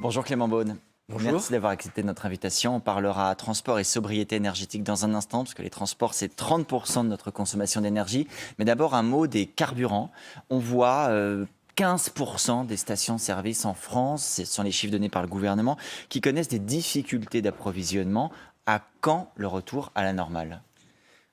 Bonjour Clément Beaune. Bonjour. Merci d'avoir accepté notre invitation. On parlera transport et sobriété énergétique dans un instant, parce que les transports, c'est 30% de notre consommation d'énergie. Mais d'abord, un mot des carburants. On voit 15% des stations-service en France, ce sont les chiffres donnés par le gouvernement, qui connaissent des difficultés d'approvisionnement. À quand le retour à la normale ?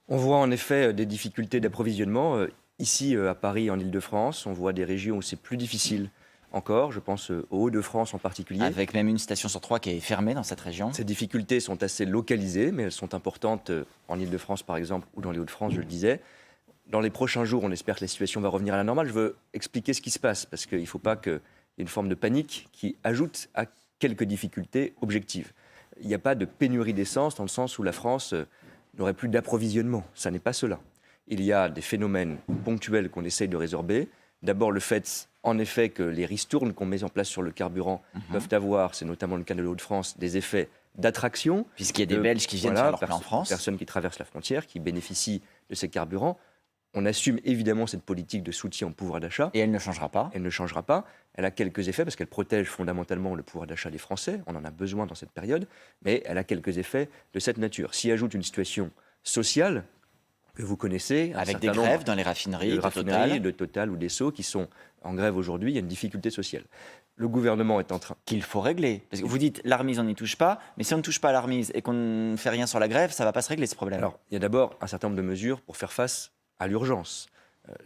On voit en effet des difficultés d'approvisionnement. Ici, à Paris, en Île-de-France, on voit des régions où c'est plus difficile encore. Je pense aux Hauts-de-France en particulier. Avec même une station sur 3 qui est fermée dans cette région. Ces difficultés sont assez localisées, mais elles sont importantes en Île-de-France, par exemple, ou dans les Hauts-de-France, je le disais. Dans les prochains jours, on espère que la situation va revenir à la normale. Je veux expliquer ce qui se passe, parce qu'il ne faut pas qu'il y ait une forme de panique qui ajoute à quelques difficultés objectives. Il n'y a pas de pénurie d'essence dans le sens où la France n'aurait plus d'approvisionnement. Ça n'est pas cela. Il y a des phénomènes ponctuels qu'on essaye de résorber. D'abord, le fait, en effet, que les ristournes qu'on met en place sur le carburant peuvent avoir, c'est notamment le cas de les Hauts-de-France, des effets d'attraction. Puisqu'il y a des Belges qui viennent faire leur plein en France. Personnes qui traversent la frontière, qui bénéficient de ces carburants. On assume évidemment cette politique de soutien au pouvoir d'achat. Et elle ne changera pas. Elle ne changera pas. Elle a quelques effets parce qu'elle protège fondamentalement le pouvoir d'achat des Français. On en a besoin dans cette période. Mais elle a quelques effets de cette nature. S'y ajoute une situation sociale que vous connaissez. Avec des grèves dans les raffineries, de Total ou d'Esso qui sont en grève aujourd'hui. Il y a une difficulté sociale. Le gouvernement est en train... Qu'il faut régler. Parce que vous dites, la remise, on n'y touche pas. Mais si on ne touche pas à la remise et qu'on ne fait rien sur la grève, ça ne va pas se régler, ce problème. Alors, il y a d'abord un certain nombre de mesures pour faire face à l'urgence.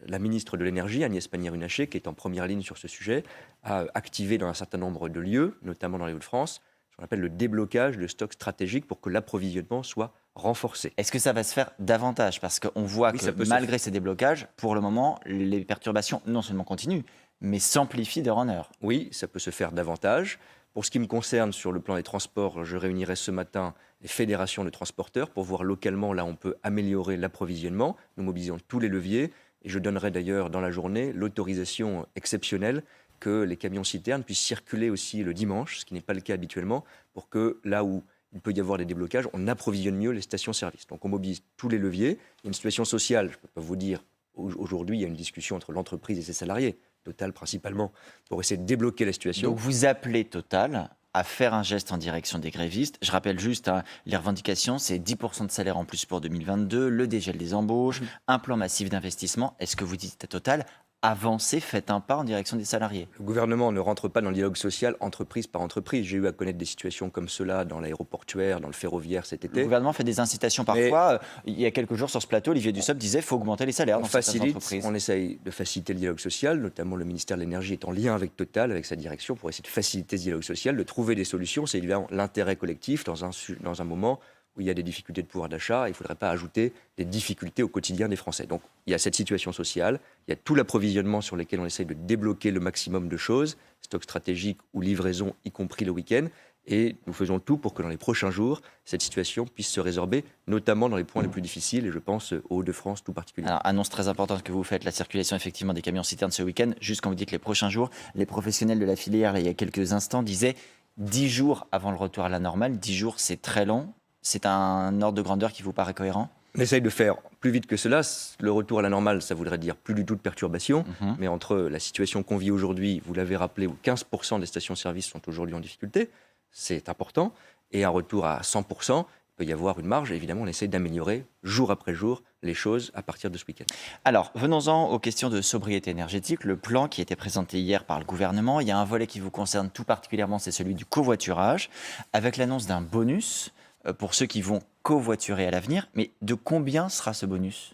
La ministre de l'Énergie, Agnès Pannier-Runacher, qui est en première ligne sur ce sujet, a activé dans un certain nombre de lieux, notamment dans les Hauts-de-France, ce qu'on appelle le déblocage de stocks stratégiques pour que l'approvisionnement soit renforcé. Est-ce que ça va se faire davantage ? Parce qu'on voit que malgré ces déblocages, pour le moment, les perturbations non seulement continuent, mais s'amplifient d'heure en heure. Oui, ça peut se faire davantage. Pour ce qui me concerne, sur le plan des transports, je réunirai ce matin les fédérations de transporteurs pour voir localement là où on peut améliorer l'approvisionnement. Nous mobilisons tous les leviers et je donnerai d'ailleurs dans la journée l'autorisation exceptionnelle que les camions-citernes puissent circuler aussi le dimanche, ce qui n'est pas le cas habituellement, pour que là où il peut y avoir des déblocages, on approvisionne mieux les stations-service. Donc on mobilise tous les leviers. Il y a une situation sociale, je ne peux pas vous dire, aujourd'hui il y a une discussion entre l'entreprise et ses salariés, Total principalement, pour essayer de débloquer la situation. Donc vous appelez Total à faire un geste en direction des grévistes. Je rappelle juste, les revendications, c'est 10% de salaire en plus pour 2022, le dégel des embauches, un plan massif d'investissement. Est-ce que vous dites à Total, avancez, faites un pas en direction des salariés ? Le gouvernement ne rentre pas dans le dialogue social entreprise par entreprise. J'ai eu à connaître des situations comme cela dans l'aéroportuaire, dans le ferroviaire cet été. Le gouvernement fait des incitations parfois. Il y a quelques jours sur ce plateau, Olivier Dussopt disait qu'il faut augmenter les salaires dans certaines entreprises. On essaye de faciliter le dialogue social, notamment le ministère de l'Énergie est en lien avec Total, avec sa direction, pour essayer de faciliter ce dialogue social, de trouver des solutions. C'est évidemment l'intérêt collectif dans un moment où il y a des difficultés de pouvoir d'achat, il ne faudrait pas ajouter des difficultés au quotidien des Français. Donc il y a cette situation sociale, il y a tout l'approvisionnement sur lequel on essaye de débloquer le maximum de choses, stock stratégique ou livraison, y compris le week-end, et nous faisons tout pour que dans les prochains jours, cette situation puisse se résorber, notamment dans les points les plus difficiles, et je pense aux Hauts-de-France tout particulièrement. Alors, annonce très importante que vous faites, la circulation effectivement des camions-citernes ce week-end, juste quand vous dites les prochains jours, les professionnels de la filière, là, il y a quelques instants, disaient 10 jours avant le retour à la normale, 10 jours c'est très long. C'est un ordre de grandeur qui vous paraît cohérent ? On essaye de faire plus vite que cela. Le retour à la normale, ça voudrait dire plus du tout de perturbations. Mais entre la situation qu'on vit aujourd'hui, vous l'avez rappelé, où 15% des stations-service sont aujourd'hui en difficulté, c'est important, et un retour à 100%, il peut y avoir une marge. Et évidemment, on essaye d'améliorer jour après jour les choses à partir de ce week-end. Alors, venons-en aux questions de sobriété énergétique. Le plan qui a été présenté hier par le gouvernement, il y a un volet qui vous concerne tout particulièrement, c'est celui du covoiturage, avec l'annonce d'un bonus pour ceux qui vont covoiturer à l'avenir. Mais de combien sera ce bonus ?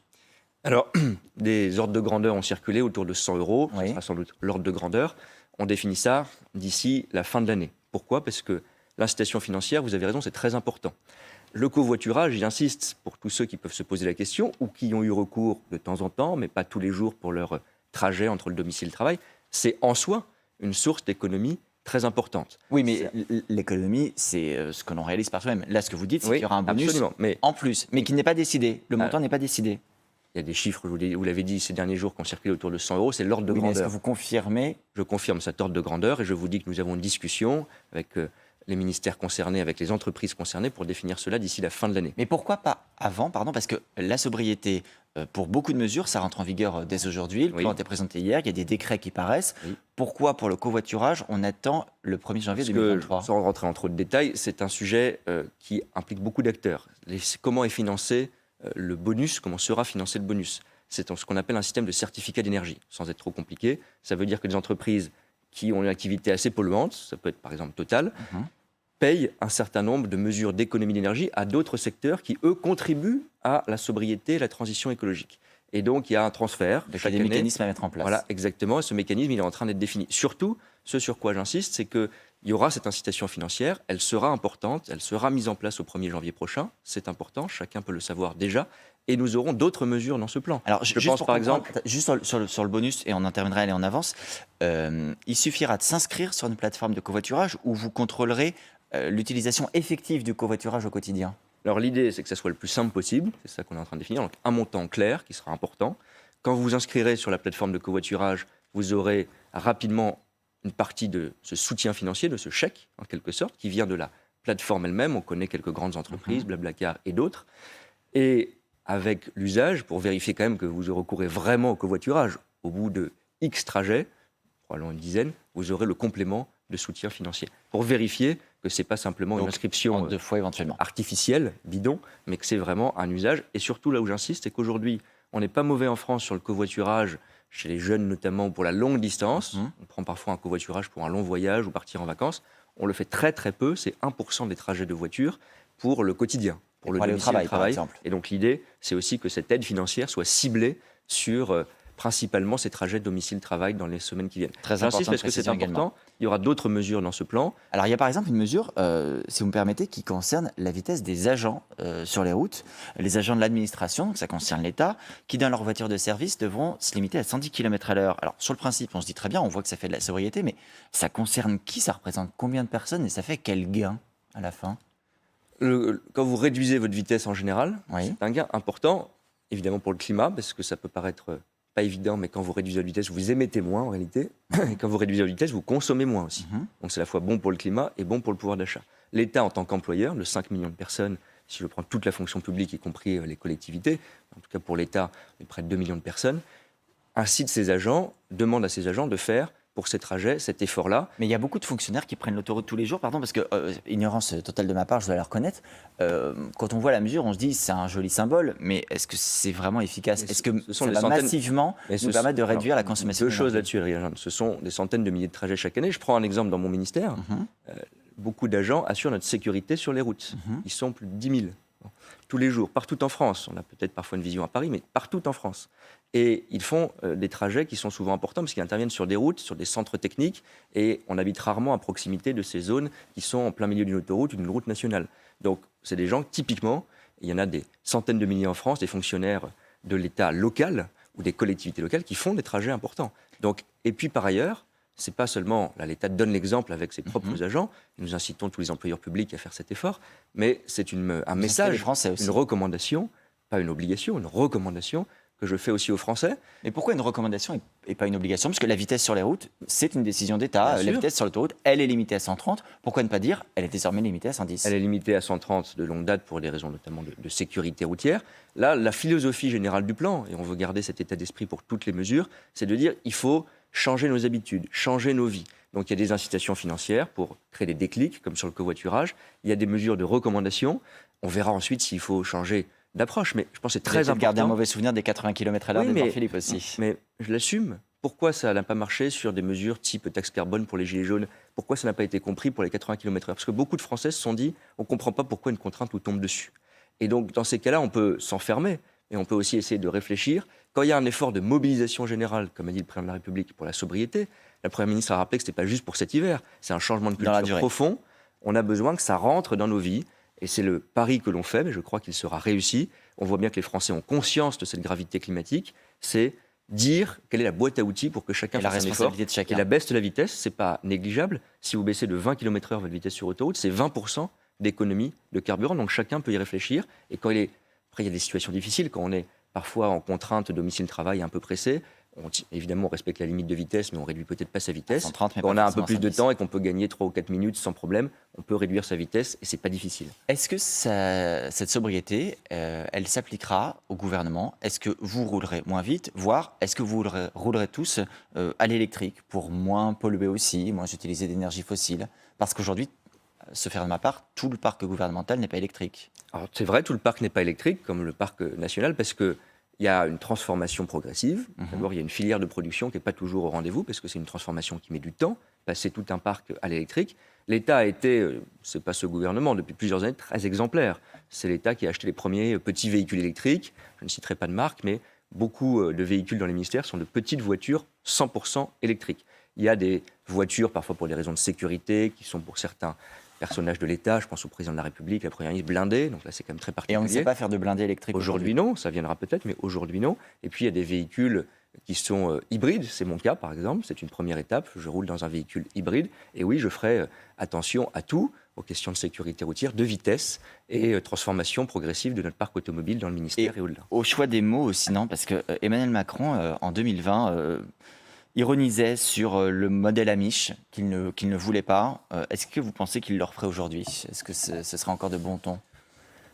Alors, des ordres de grandeur ont circulé autour de 100 €. Oui. Ce sera sans doute l'ordre de grandeur. On définit ça d'ici la fin de l'année. Pourquoi ? Parce que l'incitation financière, vous avez raison, c'est très important. Le covoiturage, j'insiste, pour tous ceux qui peuvent se poser la question ou qui ont eu recours de temps en temps, mais pas tous les jours pour leur trajet entre le domicile et le travail, c'est en soi une source d'économie très importante. Oui, mais l'économie, c'est ce que l'on réalise par soi-même. Là, ce que vous dites, c'est qu'il y aura un bonus en plus, mais qui n'est pas décidé. Le montant n'est pas décidé. Il y a des chiffres, vous l'avez dit, ces derniers jours qui ont circulé autour de 100 €, c'est l'ordre de grandeur. Est-ce que vous confirmez ? Je confirme cet ordre de grandeur et je vous dis que nous avons une discussion avec les ministères concernés, avec les entreprises concernées pour définir cela d'ici la fin de l'année. Mais pourquoi pas avant, pardon, parce que la sobriété, pour beaucoup de mesures, ça rentre en vigueur dès aujourd'hui. Le Oui. plan a été présenté hier, il y a des décrets qui paraissent. Oui. Pourquoi pour le covoiturage, on attend le 1er janvier Parce que, 2023? sans rentrer en trop de détails, c'est un sujet qui implique beaucoup d'acteurs. Comment est financé le bonus, comment sera financé le bonus? C'est ce qu'on appelle un système de certificat d'énergie, sans être trop compliqué. Ça veut dire que les entreprises qui ont une activité assez polluante, ça peut être par exemple Total, payent un certain nombre de mesures d'économie d'énergie à d'autres secteurs qui, eux, contribuent à la sobriété et la transition écologique. Et donc, il y a un transfert Donc, il y a chaque des année. mécanismes à mettre en place. Voilà, exactement. Et ce mécanisme, il est en train d'être défini. Surtout, ce sur quoi j'insiste, c'est qu'il y aura cette incitation financière. Elle sera importante. Elle sera mise en place au 1er janvier prochain. C'est important. Chacun peut le savoir déjà. Et nous aurons d'autres mesures dans ce plan. Alors, je juste pense pour par comprendre, exemple. juste sur le bonus, et on interviendra et en avance, il suffira de s'inscrire sur une plateforme de covoiturage où vous contrôlerez l'utilisation effective du covoiturage au quotidien. Alors l'idée, c'est que ça soit le plus simple possible, c'est ça qu'on est en train de définir, donc un montant clair qui sera important. Quand vous vous inscrirez sur la plateforme de covoiturage, vous aurez rapidement une partie de ce soutien financier, de ce chèque, en quelque sorte, qui vient de la plateforme elle-même. On connaît quelques grandes entreprises, Blablacar et d'autres. Et avec l'usage, pour vérifier quand même que vous recourez vraiment au covoiturage, au bout de X trajets, probablement une dizaine, vous aurez le complément de soutien financier. Pour vérifier que ce n'est pas simplement une inscription 2 fois éventuellement. artificielle, bidon, mais que c'est vraiment un usage. Et surtout, là où j'insiste, c'est qu'aujourd'hui, on n'est pas mauvais en France sur le covoiturage, chez les jeunes notamment, pour la longue distance. On prend parfois un covoiturage pour un long voyage ou partir en vacances. On le fait très très peu, c'est 1% des trajets de voiture pour le quotidien, pour le aller au domicile travail, de par exemple. Et donc l'idée, c'est aussi que cette aide financière soit ciblée sur principalement ces trajets domicile-travail dans les semaines qui viennent. Très J'insiste important de parce que c'est précision important. également. Il y aura d'autres mesures dans ce plan. Alors, il y a par exemple une mesure, si vous me permettez, qui concerne la vitesse des agents sur les routes. Les agents de l'administration, donc ça concerne l'État, qui dans leur voiture de service devront se limiter à 110 km/h. Alors, sur le principe, on se dit très bien, on voit que ça fait de la sobriété, mais ça concerne qui? Ça représente combien de personnes et ça fait quel gain à la fin? Quand vous réduisez votre vitesse en général, Oui. c'est un gain important, évidemment pour le climat, parce que ça peut paraître pas évident, mais quand vous réduisez la vitesse, vous émettez moins en réalité. Et quand vous réduisez la vitesse, vous consommez moins aussi. Donc c'est à la fois bon pour le climat et bon pour le pouvoir d'achat. L'État, en tant qu'employeur, de 5 millions de personnes, si je prends toute la fonction publique, y compris les collectivités, en tout cas pour l'État, près de 2 millions de personnes, incite ses agents, demande à ses agents de faire pour ces trajets, cet effort-là. Mais il y a beaucoup de fonctionnaires qui prennent l'autoroute tous les jours, pardon, parce que, ignorance totale de ma part, je dois la reconnaître, quand on voit la mesure, on se dit c'est un joli symbole, mais est-ce que c'est vraiment efficace? Mais Est-ce que ce sont ça des va centaines- massivement Mais nous permettre de réduire la alors, consommation Deux choses d'énergie? là-dessus, Adrien. Ce sont des centaines de milliers de trajets chaque année. Je prends un exemple dans mon ministère. Beaucoup d'agents assurent notre sécurité sur les routes. Ils sont plus de 10 000 tous les jours, partout en France. On a peut-être parfois une vision à Paris, mais partout en France. Et ils font des trajets qui sont souvent importants parce qu'ils interviennent sur des routes, sur des centres techniques, et on habite rarement à proximité de ces zones qui sont en plein milieu d'une autoroute ou d'une route nationale. Donc, c'est des gens, typiquement, il y en a des centaines de milliers en France, des fonctionnaires de l'État local ou des collectivités locales qui font des trajets importants. Donc, et puis, par ailleurs, c'est pas seulement, là l'État donne l'exemple avec ses propres agents, nous incitons tous les employeurs publics à faire cet effort, mais c'est un message, les Français aussi. une recommandation, pas une obligation, une recommandation que je fais aussi aux Français. Mais pourquoi une recommandation et pas une obligation? Parce que la vitesse sur les routes, c'est une décision d'État. Bien La sûr. vitesse sur l'autoroute, elle est limitée à 130. Pourquoi ne pas dire elle est désormais limitée à 110? Elle est limitée à 130 de longue date pour des raisons notamment de sécurité routière. Là, la philosophie générale du plan, et on veut garder cet état d'esprit pour toutes les mesures, c'est de dire il faut changer nos habitudes, changer nos vies. Donc il y a des incitations financières pour créer des déclics, comme sur le covoiturage. Il y a des mesures de recommandation. On verra ensuite s'il faut changer d'approche, mais je pense que c'est très important. Garder un mauvais souvenir des 80 km/h Oui, d'Edouard Philippe aussi. Mais je l'assume. Pourquoi ça n'a pas marché sur des mesures type taxe carbone pour les gilets jaunes? Pourquoi ça n'a pas été compris pour les 80 km/h? Parce que beaucoup de Français se sont dit on ne comprend pas pourquoi une contrainte nous tombe dessus. Et donc, dans ces cas-là, on peut s'enfermer, mais on peut aussi essayer de réfléchir. Quand il y a un effort de mobilisation générale, comme a dit le président de la République, pour la sobriété, la Première ministre a rappelé que ce n'était pas juste pour cet hiver, c'est un changement de Dans la culture durée. profond. On a besoin que ça rentre dans nos vies. Et c'est le pari que l'on fait, mais je crois qu'il sera réussi. On voit bien que les Français ont conscience de cette gravité climatique. C'est dire quelle est la boîte à outils pour que chacun Et la fasse un effort. responsabilité de Et chacun. la baisse de la vitesse, c'est pas négligeable. Si vous baissez de 20 km/h votre vitesse sur autoroute, c'est 20% d'économie de carburant. Donc chacun peut y réfléchir. Et quand après, il y a des situations difficiles, quand on est parfois en contrainte domicile-travail un peu pressé, Évidemment, on respecte la limite de vitesse, mais on réduit peut-être pas sa vitesse. 130, mais Quand pas on a un peu forcément plus de 110. temps et qu'on peut gagner 3 ou 4 minutes sans problème, on peut réduire sa vitesse et c'est pas difficile. Est-ce que cette sobriété, elle s'appliquera au gouvernement? Est-ce que vous roulerez moins vite, voire est-ce que vous roulerez tous à l'électrique pour moins polluer aussi, moins utiliser d'énergie fossile? Parce qu'aujourd'hui, se faire de ma part, tout le parc gouvernemental n'est pas électrique. Alors c'est vrai, tout le parc n'est pas électrique, comme le parc national, parce qu'il y a une transformation progressive. D'abord, il y a une filière de production qui n'est pas toujours au rendez-vous, parce que c'est une transformation qui met du temps, passer tout un parc à l'électrique. L'État a été, c'est pas ce gouvernement, depuis plusieurs années, très exemplaire. C'est l'État qui a acheté les premiers petits véhicules électriques. Je ne citerai pas de marque, mais beaucoup de véhicules dans les ministères sont de petites voitures 100% électriques. Il y a des voitures, parfois pour des raisons de sécurité, qui sont pour certains personnages de l'État, je pense au président de la République, la première ministre, blindés, donc là c'est quand même très particulier. Et on ne sait pas faire de blindés électriques Aujourd'hui non, ça viendra peut-être, mais aujourd'hui non. Et puis il y a des véhicules qui sont hybrides, c'est mon cas par exemple, c'est une première étape, je roule dans un véhicule hybride, et oui, je ferai attention à tout, aux questions de sécurité routière, de vitesse et transformation progressive de notre parc automobile dans le ministère et au-delà. Au choix des mots aussi, non? Parce que Emmanuel Macron, en 2020, ironisait sur le modèle Amish qu'il ne voulait pas. Est-ce que vous pensez qu'il le referait aujourd'hui? Est-ce que ce serait encore de bon ton?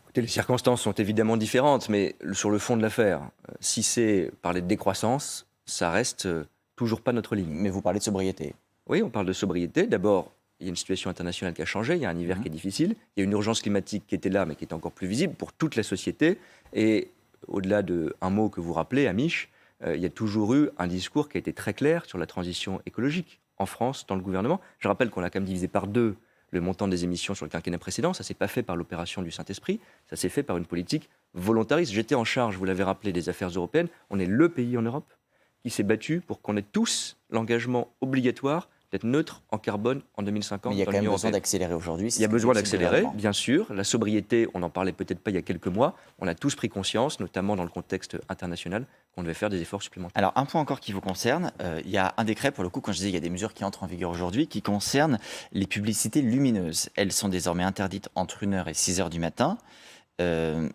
Écoutez, les circonstances sont évidemment différentes, mais sur le fond de l'affaire, si c'est parler de décroissance, ça reste toujours pas notre ligne. Mais vous parlez de sobriété. Oui, on parle de sobriété. D'abord, il y a une situation internationale qui a changé, il y a un hiver qui est difficile, il y a une urgence climatique qui était là, mais qui est encore plus visible pour toute la société. Et au-delà d'un mot que vous rappelez, Amish, il y a toujours eu un discours qui a été très clair sur la transition écologique en France, dans le gouvernement. Je rappelle qu'on a quand même divisé par 2 le montant des émissions sur le quinquennat précédent. Ça ne s'est pas fait par l'opération du Saint-Esprit, ça s'est fait par une politique volontariste. J'étais en charge, vous l'avez rappelé, des affaires européennes. On est le pays en Europe qui s'est battu pour qu'on ait tous l'engagement obligatoire d'être neutre en carbone en 2050. Mais il y a dans quand même l'Union besoin européenne. d'accélérer aujourd'hui. Il y a besoin d'accélérer, bien sûr. La sobriété, on n'en parlait peut-être pas il y a quelques mois. On a tous pris conscience, notamment dans le contexte international, qu'on devait faire des efforts supplémentaires. Alors, un point encore qui vous concerne, il y a un décret, pour le coup, quand je disais il y a des mesures qui entrent en vigueur aujourd'hui, qui concernent les lumineuses. Elles sont désormais interdites entre 1h et 6h du matin.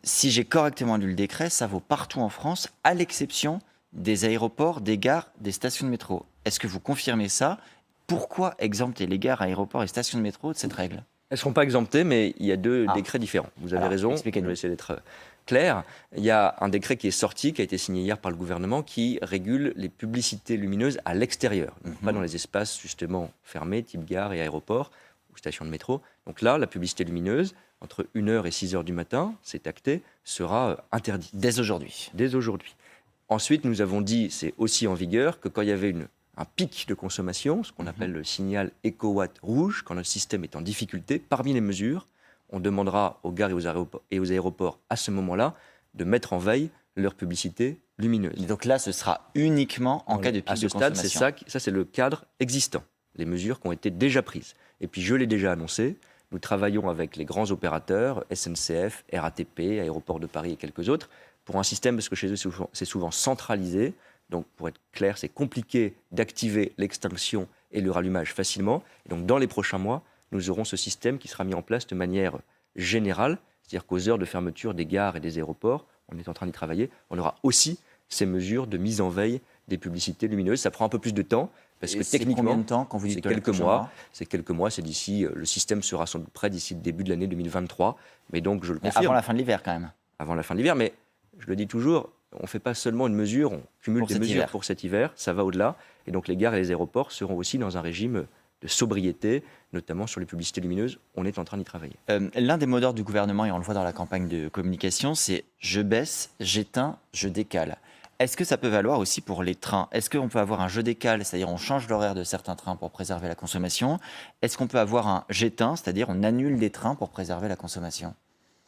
Si j'ai correctement lu le décret, ça vaut partout en France, à l'exception des aéroports, des gares, des stations de métro. Est-ce que vous confirmez ça? Pourquoi exempter les gares, aéroports et stations de métro de cette règle? Elles ne seront pas exemptées, mais il y a 2 décrets différents. Vous avez Alors, raison, je expliquez-nous. vais essayer d'être clair. Il y a un décret qui est sorti, qui a été signé hier par le gouvernement, qui régule les publicités lumineuses à l'extérieur, pas dans les espaces justement fermés, type gare et aéroport ou stations de métro. Donc là, la publicité lumineuse, entre 1h et 6h du matin, c'est acté, sera interdite. Dès aujourd'hui. Dès aujourd'hui. Ensuite, nous avons dit, c'est aussi en vigueur, que quand il y avait un pic de consommation, ce qu'on appelle le signal éco-watt rouge, quand notre système est en difficulté, parmi les mesures, on demandera aux gares et aux aéroports à ce moment-là de mettre en veille leur publicité lumineuse. Et donc là, ce sera uniquement en cas de pic à de ce stade, consommation. ça c'est le cadre existant, les mesures qui ont été déjà prises. Et puis je l'ai déjà annoncé, nous travaillons avec les grands opérateurs, SNCF, RATP, Aéroports de Paris et quelques autres, pour un système, parce que chez eux c'est souvent centralisé. Donc, pour être clair, c'est compliqué d'activer l'extinction et le rallumage facilement. Et donc, dans les prochains mois, nous aurons ce système qui sera mis en place de manière générale. C'est-à-dire qu'aux heures de fermeture des gares et des aéroports, on est en train d'y travailler, on aura aussi ces mesures de mise en veille des publicités lumineuses. Ça prend un peu plus de temps, parce que techniquement, combien de temps quand vous dites c'est dans les quelques prochains mois. C'est quelques mois, c'est d'ici, le système sera sans doute prêt d'ici le début de l'année 2023. Mais donc, je le Mais confirme. avant la fin de l'hiver, quand même. Avant la fin de l'hiver, mais je le dis toujours, on ne fait pas seulement une mesure, on cumule Pour des cet mesures hiver. pour cet hiver, ça va au-delà. Et donc les gares et les aéroports seront aussi dans un régime de sobriété, notamment sur les publicités lumineuses. On est en train d'y travailler. L'un des mots d'ordre du gouvernement, et on le voit dans la campagne de communication, c'est « je baisse, j'éteins, je décale ». Est-ce que ça peut valoir aussi pour les trains? Est-ce qu'on peut avoir un je décale, c'est-à-dire on change l'horaire de certains trains pour préserver la consommation? Est-ce qu'on peut avoir un j'éteins, c'est-à-dire on annule des trains pour préserver la consommation?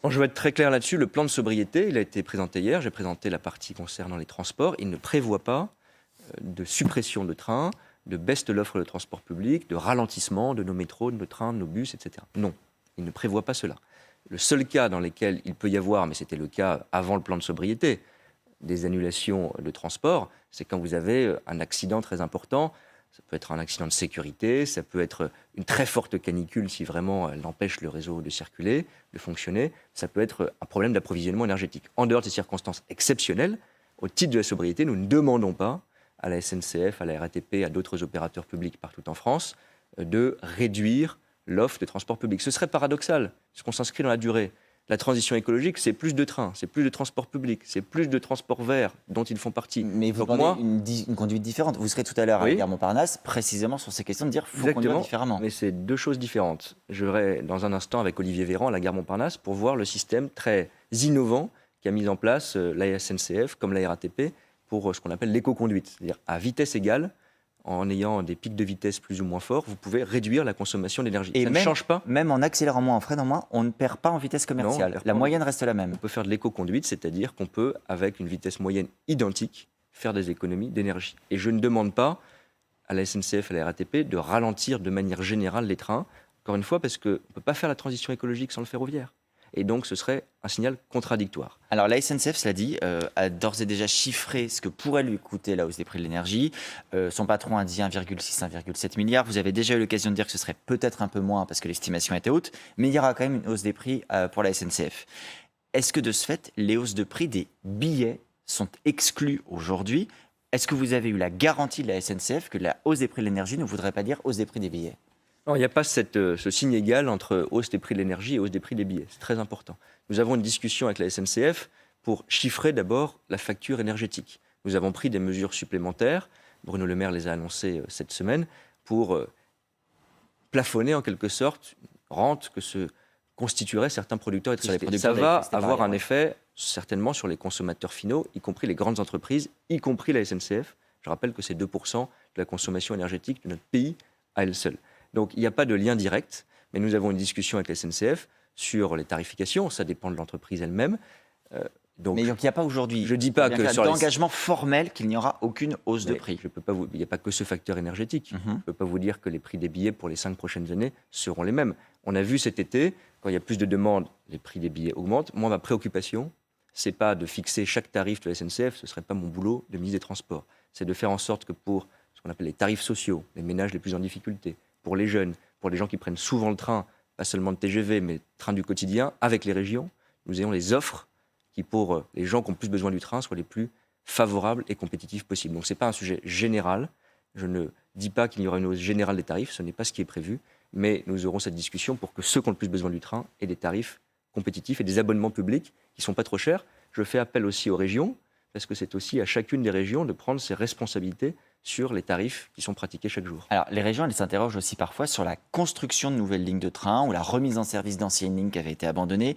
Bon, je vais être très clair là-dessus. Le plan de sobriété, il a été présenté hier. J'ai présenté la partie concernant les transports. Il ne prévoit pas de suppression de trains, de baisse de l'offre de transport public, de ralentissement de nos métros, de nos trains, de nos bus, etc. Non, il ne prévoit pas cela. Le seul cas dans lequel il peut y avoir, mais c'était le cas avant le plan de sobriété, des annulations de transport, c'est quand vous avez un accident très important. Ça peut être un accident de sécurité, ça peut être une très forte canicule si vraiment elle empêche le réseau de circuler, de fonctionner. Ça peut être un problème d'approvisionnement énergétique. En dehors de ces circonstances exceptionnelles, au titre de la sobriété, nous ne demandons pas à la SNCF, à la RATP, à d'autres opérateurs publics partout en France, de réduire l'offre de transport public. Ce serait paradoxal, puisqu'on s'inscrit dans la durée. La transition écologique, c'est plus de trains, c'est plus de transport public, c'est plus de transport vert dont ils font partie. Mais vous Donc demandez une conduite différente. Vous serez tout à l'heure à la Oui. gare Montparnasse, précisément sur ces questions de dire qu'il faut conduire Exactement, différemment. mais c'est deux choses différentes. Je vais dans un instant avec Olivier Véran à la gare Montparnasse pour voir le système très innovant qu'a mis en place la SNCF comme la RATP pour ce qu'on appelle l'éco-conduite. C'est-à-dire à vitesse égale, en ayant des pics de vitesse plus ou moins forts, vous pouvez réduire la consommation d'énergie. Et Ça même, ne change pas. même en accélérant moins, en freinant moins, on ne perd pas en vitesse commerciale. perd La pas. moyenne reste la même. On peut faire de l'éco-conduite, c'est-à-dire qu'on peut, avec une vitesse moyenne identique, faire des économies d'énergie. Et je ne demande pas à la SNCF et à la RATP de ralentir de manière générale les trains, encore une fois, parce qu'on ne peut pas faire la transition écologique sans le ferroviaire. Et donc, ce serait un signal contradictoire. Alors la SNCF, cela dit, a d'ores et déjà chiffré ce que pourrait lui coûter la hausse des prix de l'énergie. Son patron a dit 1,6, 1,7 milliards. Vous avez déjà eu l'occasion de dire que ce serait peut-être un peu moins parce que l'estimation était haute, mais il y aura quand même une hausse des prix pour la SNCF. Est-ce que de ce fait, les hausses de prix des billets sont exclues aujourd'hui? Est-ce que vous avez eu la garantie de la SNCF que la hausse des prix de l'énergie ne voudrait pas dire hausse des prix des billets? Non, il n'y a pas ce signe égal entre hausse des prix de l'énergie et hausse des prix des billets. C'est très important. Nous avons une discussion avec la SNCF pour chiffrer d'abord la facture énergétique. Nous avons pris des mesures supplémentaires, Bruno Le Maire les a annoncées cette semaine, pour plafonner en quelque sorte une rente que se constitueraient certains producteurs d'électricité. Ça va avoir un effet certainement sur les consommateurs finaux, y compris les grandes entreprises, y compris la SNCF. Je rappelle que c'est 2% de la consommation énergétique de notre pays à elle seule. Donc il n'y a pas de lien direct, mais nous avons une discussion avec la SNCF sur les tarifications, ça dépend de l'entreprise elle-même. Mais donc il n'y a pas aujourd'hui d'engagement formel qu'il n'y aura aucune hausse de prix. Il n'y a pas que ce facteur énergétique. Je ne peux pas vous dire que les prix des billets pour les 5 prochaines années seront les mêmes. On a vu cet été, quand il y a plus de demandes, les prix des billets augmentent. Moi, ma préoccupation, ce n'est pas de fixer chaque tarif de la SNCF, ce ne serait pas mon boulot de ministre des Transports. C'est de faire en sorte que pour ce qu'on appelle les tarifs sociaux, les ménages les plus en difficulté, pour les jeunes, pour les gens qui prennent souvent le train, pas seulement le TGV, mais le train du quotidien, avec les régions, nous ayons les offres qui, pour les gens qui ont plus besoin du train, soient les plus favorables et compétitifs possibles. Donc ce n'est pas un sujet général. Je ne dis pas qu'il y aura une hausse générale des tarifs, ce n'est pas ce qui est prévu, mais nous aurons cette discussion pour que ceux qui ont le plus besoin du train aient des tarifs compétitifs et des abonnements publics qui ne sont pas trop chers. Je fais appel aussi aux régions, parce que c'est aussi à chacune des régions de prendre ses responsabilités sur les tarifs qui sont pratiqués chaque jour. Alors, les régions, elles s'interrogent aussi parfois sur la construction de nouvelles lignes de train ou la remise en service d'anciennes lignes qui avaient été abandonnées.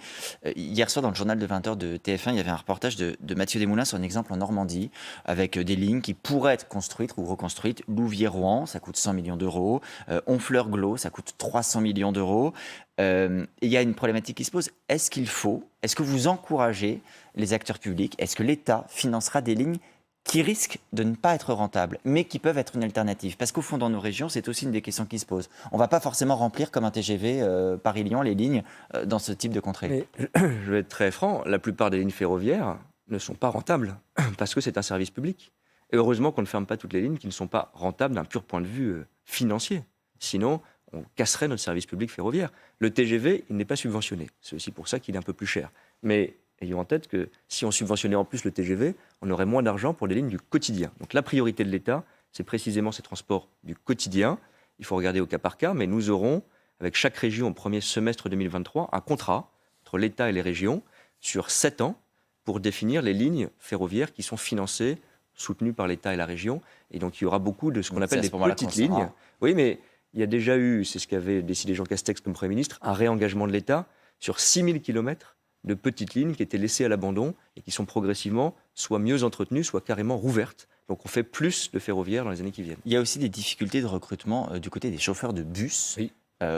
Hier soir, dans le journal de 20h de TF1, il y avait un reportage de Mathieu Desmoulins sur un exemple en Normandie, avec des lignes qui pourraient être construites ou reconstruites. Louviers-Rouen, ça coûte 100 millions d'euros. Honfleur-Glos, ça coûte 300 millions d'euros. Il y a une problématique qui se pose. Est-ce que vous encouragez les acteurs publics? Est-ce que l'État financera des lignes qui risquent de ne pas être rentables, mais qui peuvent être une alternative? Parce qu'au fond, dans nos régions, c'est aussi une des questions qui se posent. On ne va pas forcément remplir comme un TGV Paris-Lyon les lignes dans ce type de contrée. Mais je vais être très franc, la plupart des lignes ferroviaires ne sont pas rentables, parce que c'est un service public. Et heureusement qu'on ne ferme pas toutes les lignes qui ne sont pas rentables d'un pur point de vue financier. Sinon, on casserait notre service public ferroviaire. Le TGV, il n'est pas subventionné. C'est aussi pour ça qu'il est un peu plus cher. Mais ayons en tête que si on subventionnait en plus le TGV, on aurait moins d'argent pour les lignes du quotidien. Donc la priorité de l'État, c'est précisément ces transports du quotidien. Il faut regarder au cas par cas, mais nous aurons, avec chaque région au premier semestre 2023, un contrat entre l'État et les régions sur 7 ans pour définir les lignes ferroviaires qui sont financées, soutenues par l'État et la région. Et donc il y aura beaucoup de ce qu'on appelle des petites lignes. Oui, mais il y a déjà eu, c'est ce qu'avait décidé Jean Castex comme Premier ministre, un réengagement de l'État sur 6000 kilomètres de petites lignes qui étaient laissées à l'abandon et qui sont progressivement soit mieux entretenues, soit carrément rouvertes. Donc on fait plus de ferroviaire dans les années qui viennent. Il y a aussi des difficultés de recrutement du côté des chauffeurs de bus, oui.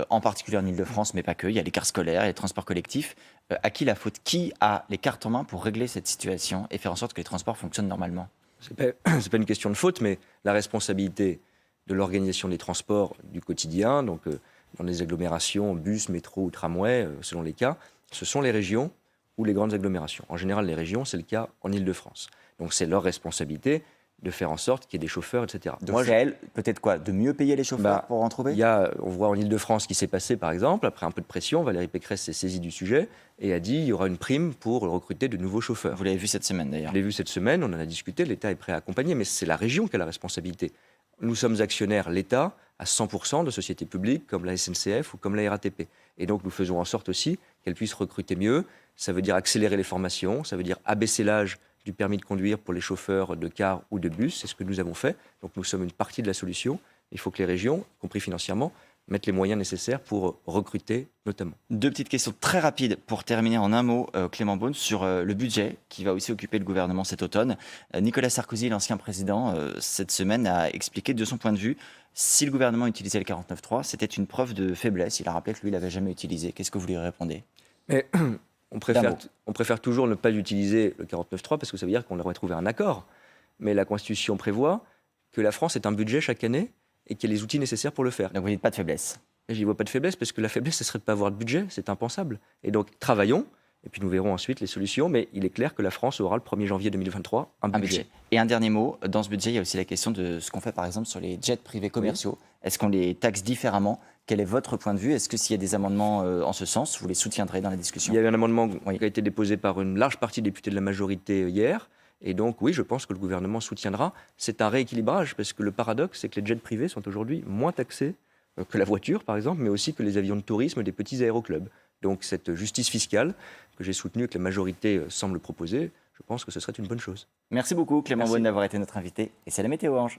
En particulier en Ile-de-France, mais pas que. Il y a les cars scolaires, il y a les transports collectifs. À qui la faute? Qui a les cartes en main pour régler cette situation et faire en sorte que les transports fonctionnent normalement? C'est pas une question de faute, mais la responsabilité de l'organisation des transports du quotidien, donc dans les agglomérations, bus, métro ou tramway, selon les cas, ce sont les régions ou les grandes agglomérations. En général, les régions, c'est le cas en Ile-de-France. Donc c'est leur responsabilité de faire en sorte qu'il y ait des chauffeurs, etc. Donc c'est à elle, peut-être quoi, de mieux payer les chauffeurs Bah, pour en trouver? on voit en Ile-de-France ce qui s'est passé, par exemple. Après un peu de pression, Valérie Pécresse s'est saisie du sujet et a dit il y aura une prime pour recruter de nouveaux chauffeurs. Vous l'avez vu cette semaine d'ailleurs. Je l'ai vu cette semaine, on en a discuté, l'État est prêt à accompagner, mais c'est la région qui a la responsabilité. Nous sommes actionnaires, l'État, à 100% de sociétés publiques comme la SNCF ou comme la RATP. Et donc nous faisons en sorte aussi qu'elles puissent recruter mieux. Ça veut dire accélérer les formations, ça veut dire abaisser l'âge du permis de conduire pour les chauffeurs de car ou de bus. C'est ce que nous avons fait. Donc nous sommes une partie de la solution. Il faut que les régions, y compris financièrement, mettent les moyens nécessaires pour recruter notamment. Deux petites questions très rapides pour terminer en un mot, Clément Beaune, sur le budget qui va aussi occuper le gouvernement cet automne. Nicolas Sarkozy, l'ancien président, cette semaine a expliqué de son point de vue, si le gouvernement utilisait le 49.3, c'était une preuve de faiblesse. Il a rappelé que lui, il l'avait jamais utilisé. Qu'est-ce que vous lui répondez? Mais on préfère toujours ne pas utiliser le 49.3 parce que ça veut dire qu'on aurait trouvé un accord. Mais la Constitution prévoit que la France ait un budget chaque année et qu'il y a les outils nécessaires pour le faire. Donc vous dites pas de faiblesse? Et j'y vois pas de faiblesse parce que la faiblesse, ce serait de ne pas avoir de budget, c'est impensable. Et donc travaillons, et puis nous verrons ensuite les solutions, mais il est clair que la France aura le 1er janvier 2023 un budget. Et un dernier mot, dans ce budget, il y a aussi la question de ce qu'on fait par exemple sur les jets privés commerciaux. Est-ce qu'on les taxe différemment? Quel est votre point de vue? Est-ce que s'il y a des amendements en ce sens, vous les soutiendrez dans la discussion? Il y a eu un amendement qui a été déposé par une large partie des députés de la majorité hier. Et donc, oui, je pense que le gouvernement soutiendra. C'est un rééquilibrage, parce que le paradoxe, c'est que les jets privés sont aujourd'hui moins taxés que la voiture, par exemple, mais aussi que les avions de tourisme des petits aéroclubs. Donc, cette justice fiscale que j'ai soutenue, que la majorité semble proposer, je pense que ce serait une bonne chose. Merci beaucoup, Clément Beaune, d'avoir été notre invité. Et c'est la météo, Ange.